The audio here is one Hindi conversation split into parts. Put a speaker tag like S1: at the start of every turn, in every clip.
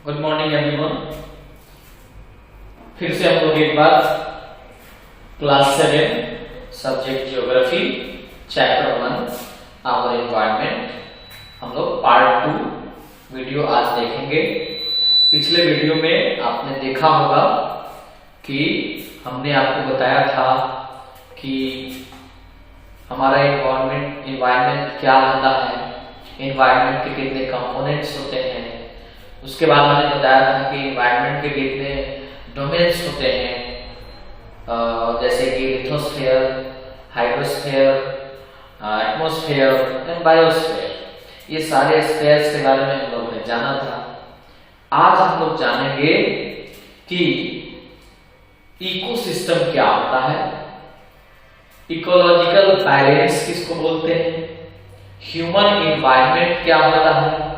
S1: Good morning everyone. फिर से हम लोग एक बार class 7 subject geography chapter 1 our environment हम लोग पार्ट 2 वीडियो आज देखेंगे। पिछले वीडियो में आपने देखा होगा कि हमने आपको बताया था कि हमारा एनवायरनमेंट क्या होता है, एनवायरनमेंट के कितने कंपोनेंट्स होते हैं। उसके बाद मैंने बताया था कि एनवायरनमेंट के कितने डोमेन्स होते हैं, जैसे कि lithosphere, hydrosphere, atmosphere and biosphere. ये सारे स्फीयर्स के बारे में हम लोगों ने जाना था। आज हम लोग जानेंगे कि इकोसिस्टम क्या होता है, इकोलॉजिकल बैलेंस किसको बोलते हैं, ह्यूमन एनवायरनमेंट क्या होता है,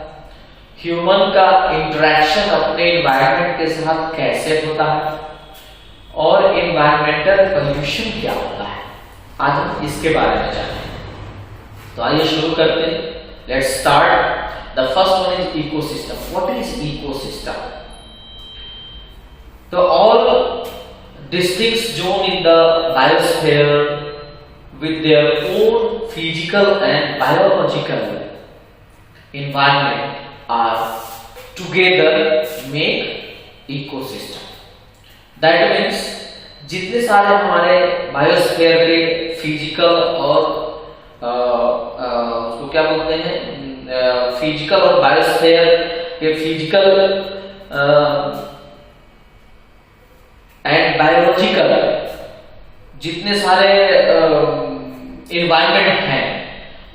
S1: ह्यूमन का इंटरेक्शन अपने एनवायरनमेंट के साथ कैसे होता है, और एनवायरमेंटल पोल्यूशन क्या होता है। आज हम इसके बारे में जानेंगे। तो आइए शुरू करते हैं। Let's start. The first one is ecosystem. What is ecosystem? तो all districts zone in the biosphere with their own physical and biological environment are together make ecosystem. That means जितने सारे हमारे बायोस्फीयर के फिजिकल और उसको क्या बोलते हैं, फिजिकल और बायोस्फीयर के फिजिकल एंड बायोलॉजिकल जितने सारे एनवायरनमेंट हैं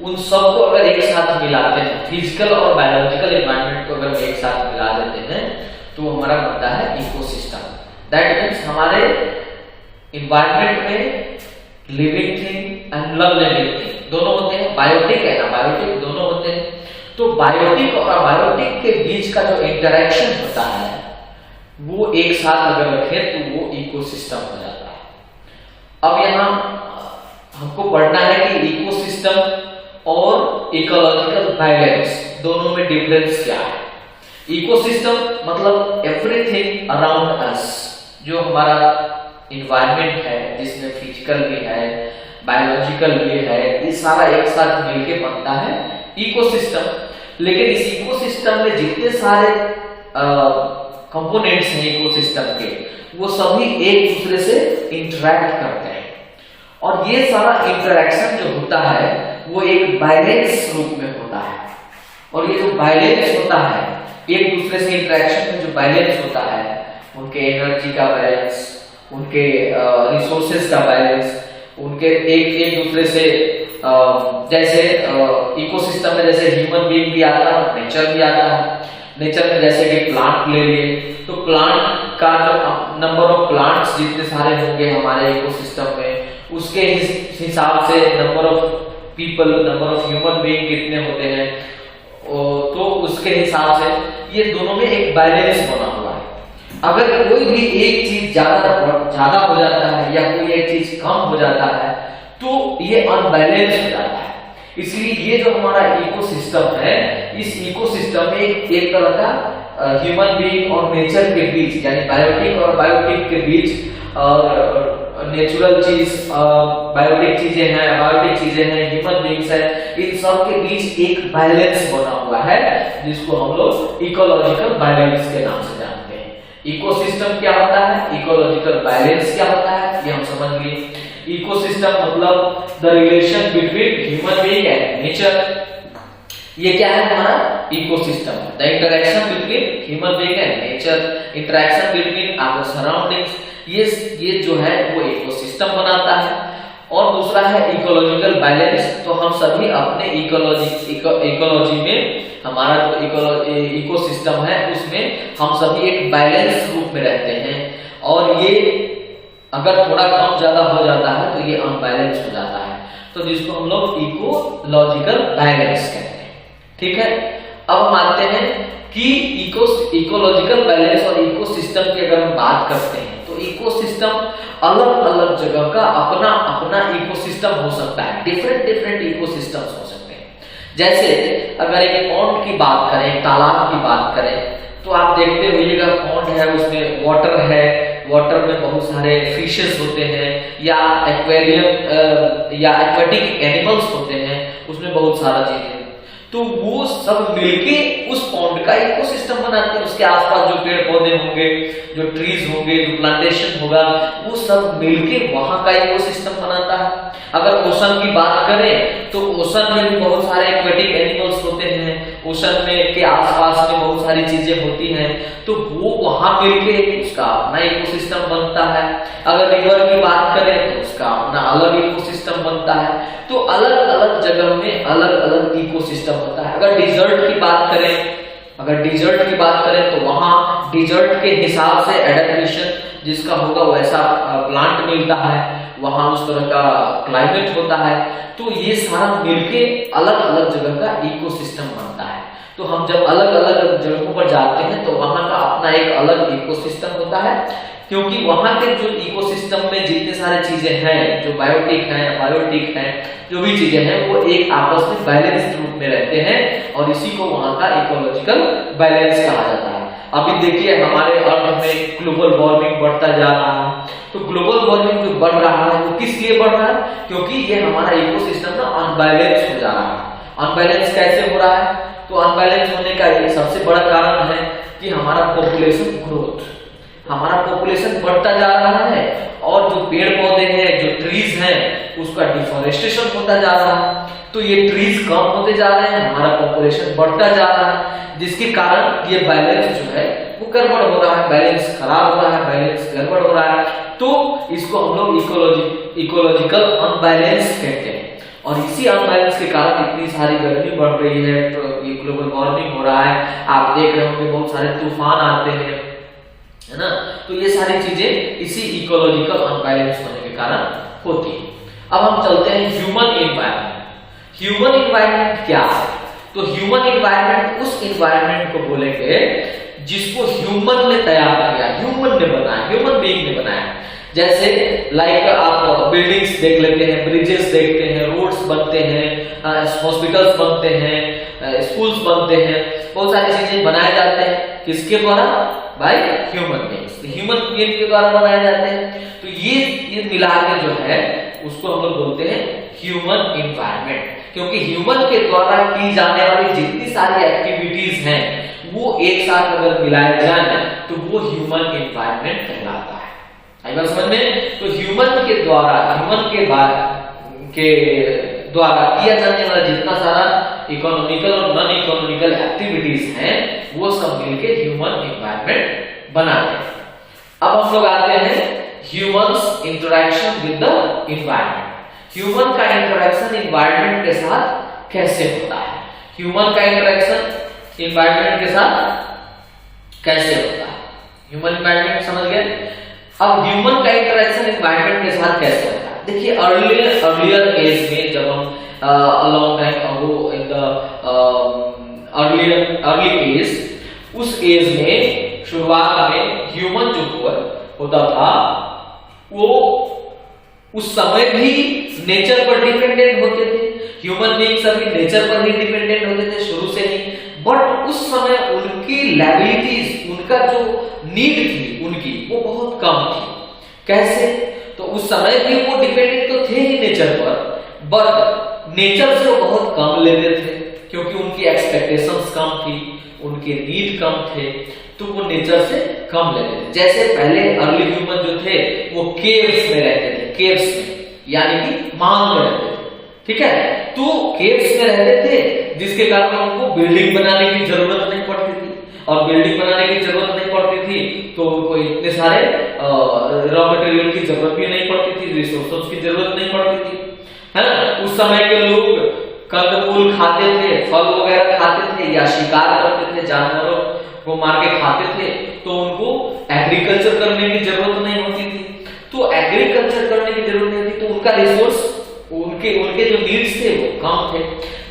S1: उन सबको अगर एक साथ मिलाते हैं, फिजिकल और बायोलॉजिकल एनवायरनमेंट को अगर एक साथ मिला देते हैं तो हमारा बनता है इकोसिस्टम। दैट मीन्स हमारे एनवायरनमेंट में living thing and non living thing दोनों होते हैं, बायोटिक है ना बायोटिक दोनों होते हैं। तो बायोटिक और अबायोटिक के बीच का जो इंटरेक्शन होता है वो एक साथ अगर रखें तो वो इकोसिस्टम हो जाता है। अब यहाँ हमको पढ़ना है कि इकोसिस्टम और इकोलॉजिकल बैलेंस दोनों में डिफरेंस क्या है। इकोसिस्टम मतलब एवरीथिंग अराउंड अस, जो हमारा एनवायरनमेंट है जिसमें फिजिकल भी है बायोलॉजिकल भी है, ये सारा एक साथ मिलके बनता है इकोसिस्टम। लेकिन इस इकोसिस्टम में जितने सारे कंपोनेंट्स हैं इकोसिस्टम के, वो सभी एक दूसरे से इंटरैक्ट करते हैं और ये सारा इंटरेक्शन जो होता है वो एक बैलेंस रूप में होता है। और ये जो बैलेंस होता है, एक दूसरे से इंटरेक्शन में जो बैलेंस होता है, उनके एनर्जी का बैलेंस, उनके रिसोर्सेज का बैलेंस, उनके एक दूसरे से जैसे इकोसिस्टम में जैसे ह्यूमन बीइंग भी आता है, नेचर भी आता है। नेचर में जैसे कि प्लांट ले लिए तो प्लांट का जो नंबर ऑफ प्लांट्स जितने सारे होंगे हमारे इकोसिस्टम में, उसके हिसाब से number of people, number of human being कितने होते हैं, तो उसके हिसाब से ये दोनों में एक बैलेंस बना हुआ है। अगर कोई भी एक चीज ज्यादा हो जाता है या कोई एक चीज कम हो जाता है तो ये अनबैलेंस हो जाता है। इसलिए ये जो हमारा इकोसिस्टम है, इस इकोसिस्टम में एक तरह का ह्यूमन बीइंग और नेचर के बीच यानी बायोटिक और बायोटिक के बीच और नेचुरल चीज बायोटिक चीजें हैं, अबायोटिक चीजें हैं, ह्यूमन बीइंग्स है, इन सब के बीच एक बैलेंस बना हुआ है जिसको हम लोग इकोलॉजिकल बैलेंस के नाम से जानते हैं। इकोसिस्टम क्या होता है, इकोलॉजिकल बैलेंस क्या होता है, ये हम समझ लिए। इकोसिस्टम मतलब the relation between human being and nature, ये क्या है हमारा ecosystem. The interaction between human being and nature, interaction between our surroundings, ये जो है वो इकोसिस्टम बनाता है। और दूसरा है इकोलॉजिकल बैलेंस। तो हम सभी अपने इकोलॉजी में, हमारा जो इकोसिस्टम है उसमें हम सभी एक बैलेंस रूप में रहते हैं और ये अगर थोड़ा कम ज्यादा हो जाता है तो ये अनबैलेंस हो जाता है, तो जिसको हम लोग इकोलॉजिकल बैलेंस कहते हैं। ठीक है, अब हम आते हैं कि इकोलॉजिकल बैलेंस और इकोसिस्टम की अगर हम बात करते हैं तो इकोसिस्टम अलग अलग जगह का अपना अपना इकोसिस्टम हो सकता है, डिफरेंट इकोसिस्टम्स हो सकते हैं। जैसे अगर एक पॉन्ड की बात करें, तालाब की बात करें, तो आप देखते होइएगा पॉन्ड है, उसमें वाटर है, वाटर में बहुत सारे फिशेस होते हैं या एक्वेरियम या एक्वेटिक एनिमल्स होते हैं, उसमें बहुत सारा चीजें, तो वो सब मिलके उस पॉन्ड का इकोसिस्टम बनाते हैं। उसके आसपास जो पेड़ पौधे होंगे, जो ट्रीज होंगे, जो प्लांटेशन होगा, वो सब मिलके वहां का इकोसिस्टम बनाता है। अगर ओशन की बात करें तो ओशन में भी बहुत सारे एक्वेटिक एनिमल्स होते हैं, ओशन में के आसपास में बहुत सारी चीजें होती हैं, तो वो वहां मिलके उसका अपना इकोसिस्टम बनता है। अगर रिवर की बात करें तो उसका अपना अलग इकोसिस्टम बनता है। तो अलग अलग जगह में अलग अलग इकोसिस्टम होता है। अगर डिजर्ट की बात करें तो वहां डिजर्ट के हिसाब से एडेप्टेशन जिसका होगा वैसा प्लांट मिलता है, वहां उस तरह का क्लाइमेट होता है। तो ये सारा मिलके अलग अलग जगह का इकोसिस्टम बनता है। तो हम जब अलग अलग जगहों पर जाते हैं तो वहां का अपना एक अलग इकोसिस्टम होता है, क्योंकि वहां के जो इकोसिस्टम में जितने सारे चीजें हैं, जो बायोटिक है, जो भी चीजें हैं, वो एक आपस में बैलेंस्ड रूप में रहते हैं और इसी को वहां का इकोलॉजिकल बैलेंस कहा जाता है। अभी देखिए हमारे अर्थ में ग्लोबल वार्मिंग बढ़ता जा रहा है, तो ग्लोबल वार्मिंग जो बढ़ रहा है वो किस लिए बढ़ रहा है? क्योंकि ये हमारा इकोसिस्टम ना अनबैलेंस हो जा रहा है। अनबैलेंस कैसे हो रहा है? तो अनबैलेंस होने का ये सबसे बड़ा कारण है कि हमारा पॉपुलेशन ग्रोथ, हमारा पॉपुलेशन बढ़ता जा रहा है और जो पेड़ पौधे हैं, जो ट्रीज हैं, उसका डिफोरेस्टेशन होता जा रहा है। तो ये ट्रीज कम होते जा रहे हैं, हमारा पॉपुलेशन बढ़ता जा रहा है, जिसके कारण ये बैलेंस जो है वो गड़बड़ हो रहा है, बैलेंस खराब हो रहा है, बैलेंस गड़बड़ हो रहा है। तो इसको हम लोग इकोलॉजिकल अनबैलेंस कहते हैं। और इसी अनबैलेंस के कारण इतनी सारी गर्मी बढ़ रही है, तो ये ग्लोबल वार्मिंग हो रहा है। आप देख रहे होंगे बहुत सारे तूफान आते हैं, है ना। तो ये सारी चीजें इसी इकोलॉजिकल अनबैलेंस होने के कारण होती है। अब हम चलते हैं ह्यूमन इन्वायरमेंट। ह्यूमन इन्वायरमेंट क्या है? तो ह्यूमन इन्वायरमेंट उस इन्वायरमेंट को बोलेंगे जिसको ह्यूमन ने तैयार किया, ह्यूमन ने बनाया, ह्यूमन बीइंग ने बनाया। जैसे लाइक आप बिल्डिंग्स देख लेते हैं, ब्रिजेस देखते हैं, रोड्स बनते हैं, हॉस्पिटल्स बनते हैं, स्कूल्स बनते हैं, बहुत सारी चीजें बनाए जाते हैं। किसके द्वारा? By human beings, human being के द्वारा बनाए जाते हैं। तो ये मिला के जो है उसको हम लोग बोलते हैं ह्यूमन इन्वायरमेंट, क्योंकि ह्यूमन के द्वारा की जाने वाली जितनी सारी एक्टिविटीज हैं वो एक साथ अगर मिलाए जाए तो वो ह्यूमन इन्वायरमेंट कहलाता है। आई बात समझ में? तो ह्यूमन के द्वारा किया जाने वाला जितना सारा इकोनॉमिकल और नॉन इकोनॉमिकल एक्टिविटीज हैं वो सब मिलके ह्यूमन इन्वायरमेंट बनाते हैं। अब हम लोग आते हैं humans interaction with the environment. Human का इंटरेक्शन इन्वायरमेंट के साथ कैसे होता है? ह्यूमन का इंटरेक्शन इन्वायरमेंट के साथ कैसे होता है? ह्यूमन इन्वायरमेंट समझ गए? अब ह्यूमन का इंटरेक्शन इन्वायरमेंट के साथ कैसे होता है? देखिए अर्लियर एज में जब हम long time ago in the early age, उस एज में शुरुआत में ह्यूमन जो होता था वो उस समय भी नेचर पर डिपेंडेंट होते थे। ह्यूमन बीइंग सभी नेचर पर ही डिपेंडेंट होते थे शुरू से ही, बट उस समय उनकी लायबिलिटीज, उनका जो नीड थी उनकी, वो बहुत कम थी। कैसे? तो उस समय भी वो डिपेंडेंट तो थे ही नेचर पर, बट नेचर से वो बहुत कम लेते थे क्योंकि उनकी एक्सपेक्टेशंस कम थी, उनके नीड कम थे, तो वो नेचर से कम लेते थे। जैसे पहले अर्ली ह्यूमन जो थे वो केव्स में रहते थे, केव्स में यानी कि मांग में रहते थे, ठीक है। तो केव्स में रहते थे जिसके कारण उनको बिल्डिंग बनाने की जरूरत नहीं पड़ती थी, और बिल्डिंग बनाने की जरूरत नहीं पड़ती थी तो उनको इतने सारे रॉ मटेरियल की जरूरत भी नहीं पड़ती थी, रिसोर्सेज की जरूरत नहीं पड़ती थी, है ना। उस समय के लोग कंदमूल खाते थे, फल वगैरह खाते थे या शिकार करते थे, जानवरों को मार के खाते थे, तो उनको एग्रीकल्चर करने की जरूरत नहीं होती थी। तो एग्रीकल्चर करने की जरूरत नहीं थी तो उनका रिसोर्स, उनके जो नीड्स थे वो कम थे।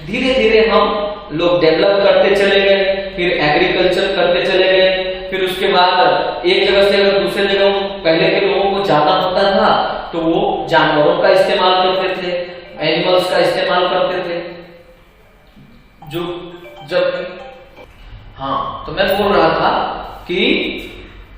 S1: धीरे धीरे हम लोग डेवलप करते चले गए, फिर एग्रीकल्चर करते चले गए, फिर उसके बाद एक जगह से अगर दूसरे जगह पहले के लोगों को जाना होता था तो वो जानवरों का इस्तेमाल करते थे, एनिमल्स का इस्तेमाल करते थे। हाँ, तो मैं बोल रहा था कि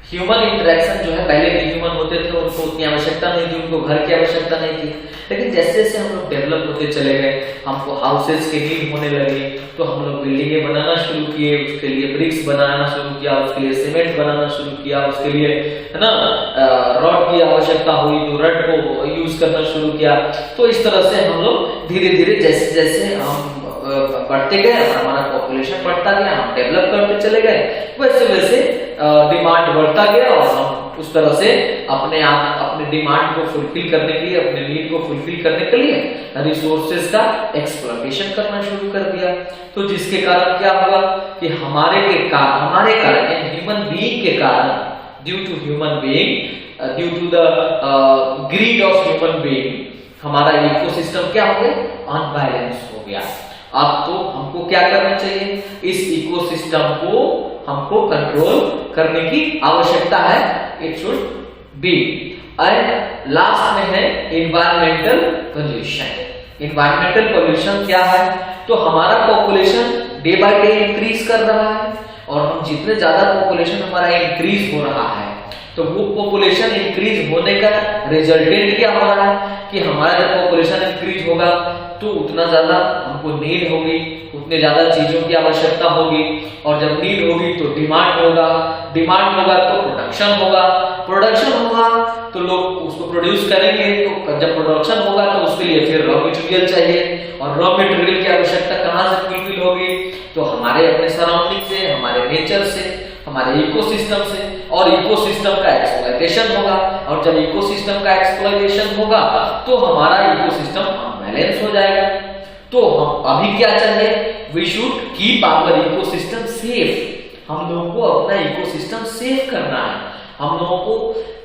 S1: ह्यूमन इंटरेक्शन जो है, पहले भी ह्यूमन होते थे, उनको उतनी आवश्यकता नहीं थी, उनको घर की आवश्यकता नहीं थी। लेकिन जैसे जैसे हम लोग डेवलप होते चले गए, हमको हाउसेस की नीड होने लगी, तो हम लोग बिल्डिंगें बनाना शुरू किए, उसके लिए ब्रिक्स बनाना शुरू किया, उसके लिए सीमेंट बनाना शुरू किया, उसके लिए है ना रॉड की आवश्यकता हुई तो रॉड को यूज करना शुरू किया। तो इस तरह से हम लोग धीरे धीरे जैसे जैसे हम बढ़ते गए, हमारा पॉपुलेशन बढ़ता गया, हम डेवलप करते चले गए, वैसे वैसे डिमांड बढ़ता गया और हम उस तरह से अपने डिमांड को फुलफिल करने के लिए, अपने नीड को फुलफिल करने के लिए रिसोर्सेज का एक्सप्लॉयटेशन करना शुरू कर दिया। तो जिसके कारण क्या हुआ कि हमारे कारण ह्यूमन बीइंग के कारण, due to human being, due to the greed of human being, हमारा इकोसिस्टम क्या हो गया, अनबैलेंस हो गया। अब तो हमको क्या करना चाहिए, इस इकोसिस्टम को हमको कंट्रोल करने की आवश्यकता है, it should be. And last में है एनवायरमेंटल पोल्यूशन। एनवायरमेंटल पोल्यूशन क्या है, तो हमारा population day by day increase कर रहा है, और हम जितने ज्यादा पॉपुलेशन हमारा इंक्रीज हो रहा है, तो वो पॉपुलेशन इंक्रीज होने का रिजल्टेंट क्या हो रहा है कि हमारा जब पॉपुलेशन इंक्रीज होगा तो उतना ज्यादा हमको नीड होगी, उतने ज्यादा चीजों की आवश्यकता होगी, और जब नीड होगी तो डिमांड होगा, डिमांड होगा तो प्रोडक्शन होगा, प्रोडक्शन होगा तो लोग उसको प्रोड्यूस करेंगे, तो जब प्रोडक्शन होगा तो उसके लिए फिर रॉ मटेरियल चाहिए, और रॉ मटेरियल की आवश्यकता कहाँ से फुलफिल होगी, तो हमारे अपने सराउंडिंग से, हमारे नेचर से, हमारे इकोसिस्टम से, और इकोसिस्टम का एक्सप्लॉयटेशन होगा, और जब इकोसिस्टम का एक्सप्लॉयटेशन होगा तो हमारा इकोसिस्टम अनबैलेंस हो जाएगा। तो हम अभी क्या चाहिए, we should keep our ecosystem safe. हम लोगों को अपना इकोसिस्टम सेफ करना है, हम लोगों को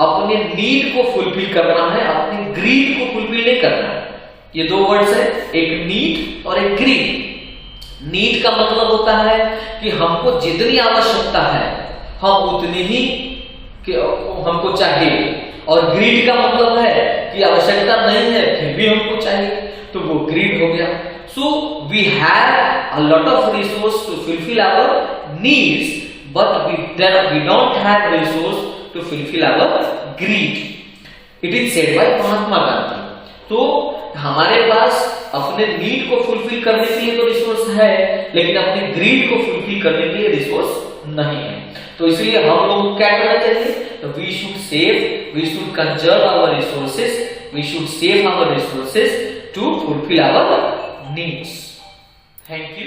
S1: अपने नीड को फुलफिल करना है, अपने ग्रीड को फुलफिल नहीं करना है। ये दो वर्ड्स है, एक नीड और एक ग्रीड। नीड का मतलब होता है कि हमको जितनी आवश्यकता है हम उतनी ही हमको चाहिए, और ग्रीड का मतलब है कि आवश्यकता नहीं है फिर भी हमको चाहिए, तो वो ग्रीड हो गया। So we have a lot of resource to fulfil our needs, but we don't have resource to fulfil our greed. It is said by Mahatma Gandhi. तो हमारे पास अपने नीड को फुलफिल करने के लिए तो रिसोर्स है, लेकिन अपने ग्रीड को फुलफिल करने के लिए रिसोर्स नहीं है। तो इसलिए हम लोग को क्या करना चाहिए, तो we should save, we should conserve our resources, we should save our resources to fulfil our needs. Thank you.